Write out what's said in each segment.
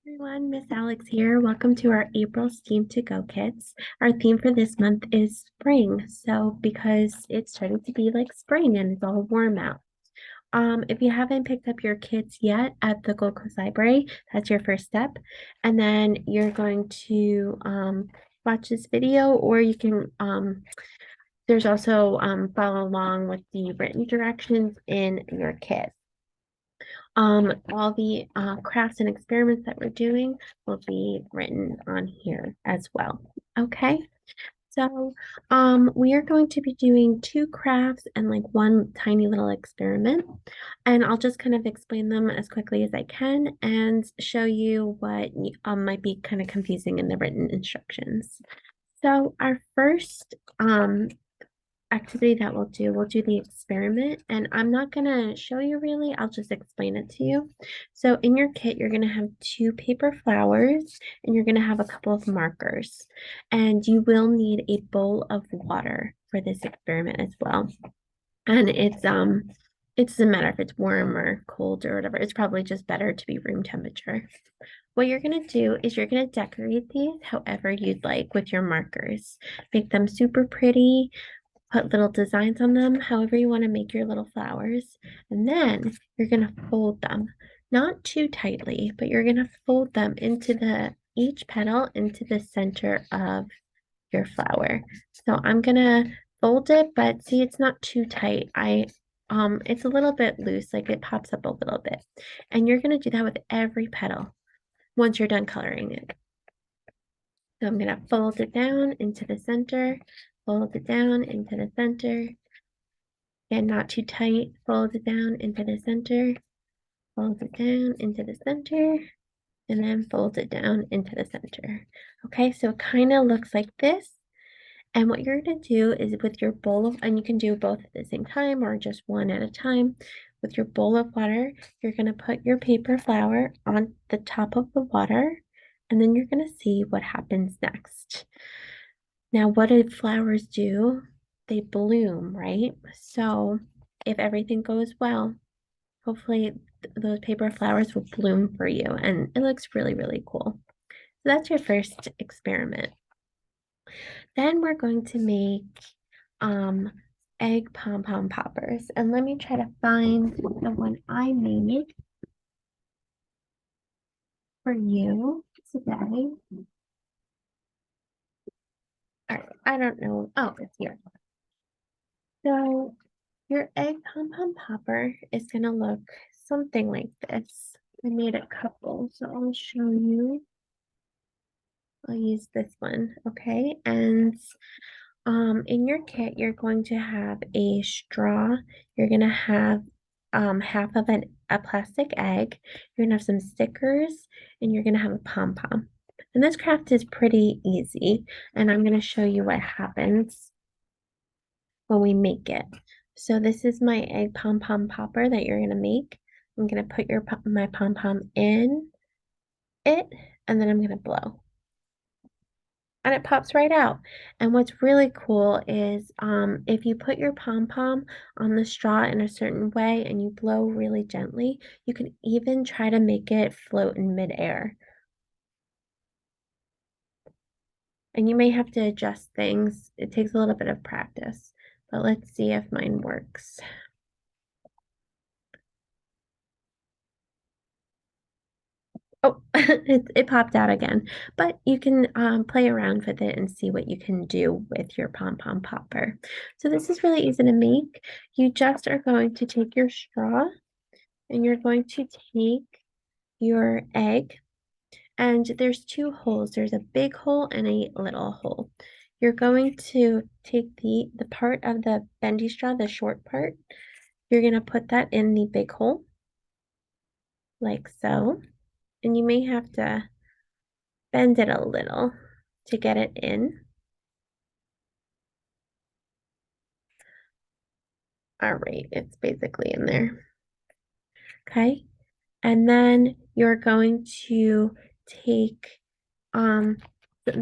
Everyone, Miss Alex here. Welcome to our April STEAM to Go kits. Our theme for this month is spring. So because it's starting to be like spring and it's all warm out. If you haven't picked up your kits yet at the Gold Coast Library, that's your first step. And then you're going to watch this video, or you can there's also follow along with the written directions in your kit. All the crafts and experiments that we're doing will be written on here as well. Okay, so we are going to be doing two crafts and like one tiny little experiment, and I'll just kind of explain them as quickly as I can and show you what might be kind of confusing in the written instructions. So our first activity that we'll do the experiment, and I'm not gonna show you really, I'll just explain it to you. So in your kit, you're gonna have two paper flowers and you're gonna have a couple of markers, and you will need a bowl of water for this experiment as well. And it doesn't matter if it's warm or cold or whatever, it's probably just better to be room temperature. What you're going to do is you're going to decorate these however you'd like with your markers. Make them super pretty, put little designs on them, however you want to make your little flowers. And then you're going to fold them, not too tightly, but you're going to fold them into each petal into the center of your flower. So I'm going to fold it, but see, it's not too tight. It's a little bit loose, like it pops up a little bit. And you're going to do that with every petal once you're done coloring it. So I'm going to fold it down into the center, fold it down into the center, and not too tight, fold it down into the center, fold it down into the center, and then fold it down into the center. Okay, so it kind of looks like this. And what you're going to do is with your bowl of, and you can do both at the same time or just one at a time. With your bowl of water, you're going to put your paper flower on the top of the water, and then you're going to see what happens next. Now, what do flowers do? They bloom, right? So if everything goes well, hopefully those paper flowers will bloom for you, and it looks really, really cool. So that's your first experiment. Then we're going to make um egg pom-pom poppers. And let me try to find the one I made for you today. All right, I don't know. Oh, it's here. So your egg pom-pom popper is gonna look something like this. I made a couple, so I'll show you. I'll use this one, okay? And in your kit, you're going to have a straw. You're gonna have half of a plastic egg. You're gonna have some stickers, and you're gonna have a pom-pom. And this craft is pretty easy, and I'm gonna show you what happens when we make it. So this is my egg pom-pom popper that you're gonna make. I'm gonna put my pom-pom in it, and then I'm gonna blow. And it pops right out. And what's really cool is if you put your pom-pom on the straw in a certain way and you blow really gently, you can even try to make it float in midair. And you may have to adjust things. It takes a little bit of practice, but let's see if mine works. Oh, it popped out again. But you can play around with it and see what you can do with your pom-pom popper. So this is really easy to make. You just are going to take your straw and you're going to take your egg, and there's two holes. There's a big hole and a little hole. You're going to take the part of the bendy straw, the short part. You're going to put that in the big hole like so. And you may have to bend it a little to get it in. All right, it's basically in there. Okay. And then you're going to take some of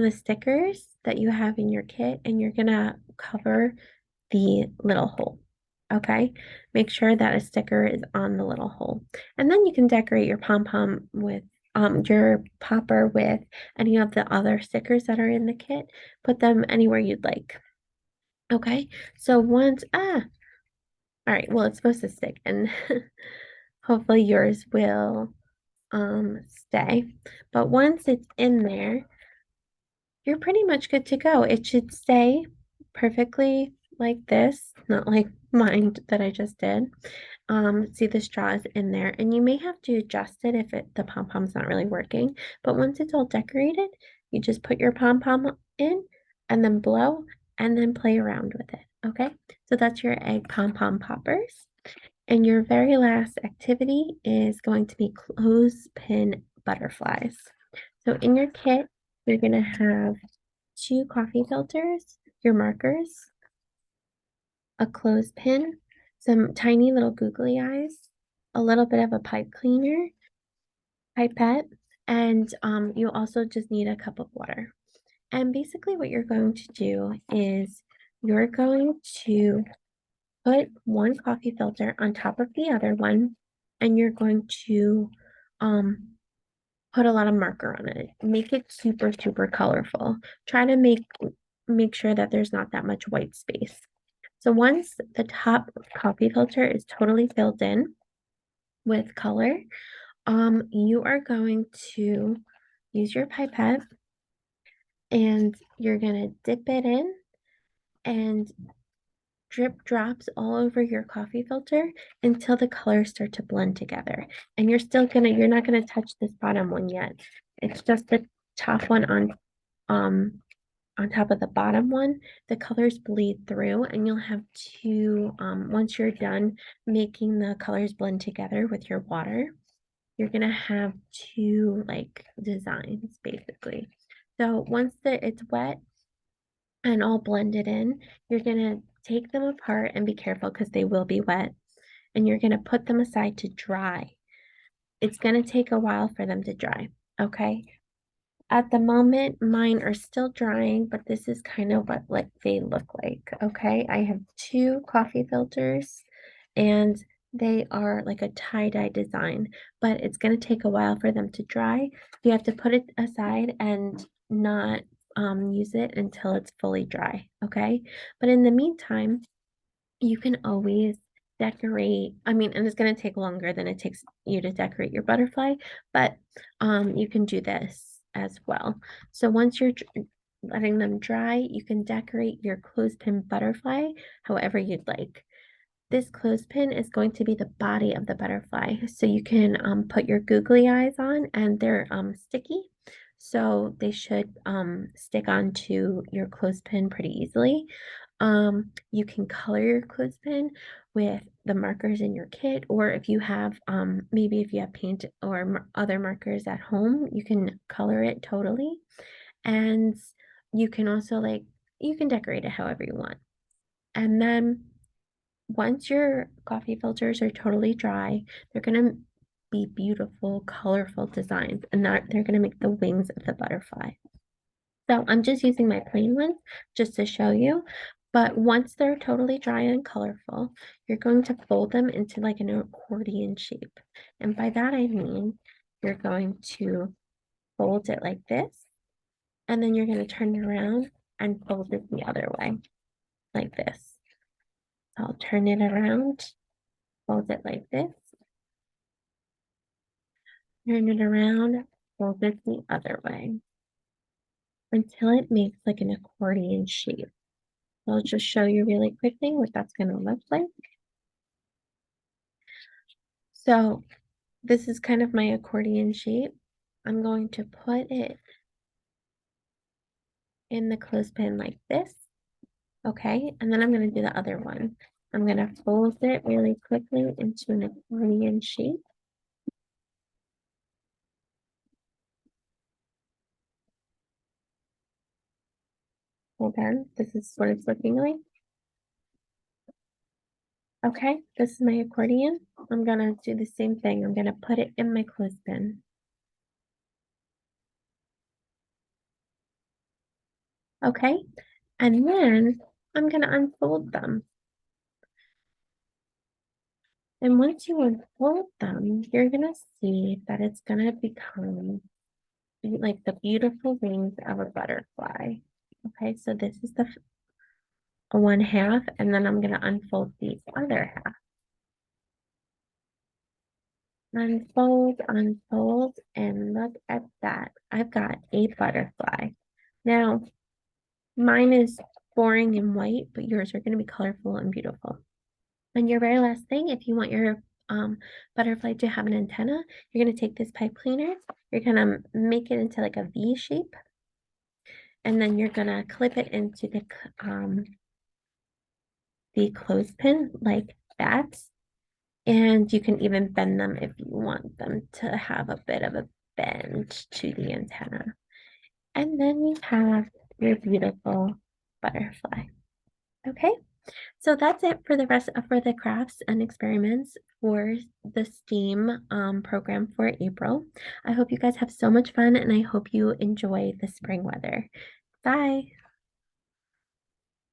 the stickers that you have in your kit, and you're gonna cover the little hole. Okay, make sure that a sticker is on the little hole, and then you can decorate your pom-pom with your popper with any of the other stickers that are in the kit. Put them anywhere you'd like. Okay, so once, all right, well, it's supposed to stick and hopefully yours will stay. But once it's in there, you're pretty much good to go. It should stay perfectly like this, not like mine that I just did. See the straws in there, and you may have to adjust it if the pom-pom's not really working. But once it's all decorated, you just put your pom-pom in and then blow and then play around with it. Okay, so that's your egg pom-pom poppers. And your very last activity is going to be clothespin butterflies. So in your kit, you're going to have two coffee filters, your markers, a clothespin, some tiny little googly eyes, a little bit of a pipe cleaner, pipette, and you also just need a cup of water. And basically what you're going to do is you're going to put one coffee filter on top of the other one, and you're going to um put a lot of marker on it. Make it super, super colorful. Try to make sure that there's not that much white space. So once the top coffee filter is totally filled in with color, you are going to use your pipette and you're gonna dip it in and drip drops all over your coffee filter until the colors start to blend together. And you're not gonna touch this bottom one yet. It's just the top one um on top of the bottom one. The colors bleed through and you'll have to once you're done making the colors blend together with your water, you're gonna have two like designs basically. So once it's wet and all blended in, you're gonna take them apart and be careful because they will be wet. And you're gonna put them aside to dry. It's gonna take a while for them to dry. Okay. At the moment, mine are still drying, but this is kind of what like they look like. Okay. I have two coffee filters and they are like a tie-dye design, but it's going to take a while for them to dry. You have to put it aside and not use it until it's fully dry. Okay. But in the meantime, you can always decorate. I mean, and it's going to take longer than it takes you to decorate your butterfly, but you can do this as well. So once you're letting them dry, you can decorate your clothespin butterfly however you'd like. This clothespin is going to be the body of the butterfly. So you can put your googly eyes on and they're sticky. So they should stick onto your clothespin pretty easily. You can color your clothespin with the markers in your kit, or if you have maybe if you have paint or other markers at home, you can color it totally. And you can also you can decorate it however you want. And then once your coffee filters are totally dry, they're gonna be beautiful, colorful designs, and they're gonna make the wings of the butterfly. So I'm just using my plain ones just to show you. But once they're totally dry and colorful, you're going to fold them into like an accordion shape. And by that I mean you're going to fold it like this, and then you're going to turn it around and fold it the other way, like this. So I'll turn it around, fold it like this, turn it around, fold it the other way until it makes like an accordion shape. So I'll just show you really quickly what that's going to look like. So this is kind of my accordion shape. I'm going to put it in the clothespin like this. Okay, and then I'm going to do the other one. I'm going to fold it really quickly into an accordion shape. Hold on, this is what it's looking like. Okay, this is my accordion. I'm going to do the same thing. I'm going to put it in my clothespin. Okay, and then I'm going to unfold them. And once you unfold them, you're gonna see that it's gonna become like the beautiful wings of a butterfly. Okay, so this is the one half, and then I'm gonna unfold the other half. Unfold, unfold, and look at that. I've got a butterfly. Now, mine is boring and white, but yours are gonna be colorful and beautiful. And your very last thing, if you want your butterfly to have an antenna, you're going to take this pipe cleaner, you're going to make it into like a V shape, and then you're going to clip it into the clothespin like that. And you can even bend them if you want them to have a bit of a bend to the antenna. And then you have your beautiful butterfly. Okay. So that's it for the rest for the crafts and experiments for the STEAM program for April. I hope you guys have so much fun and I hope you enjoy the spring weather. Bye.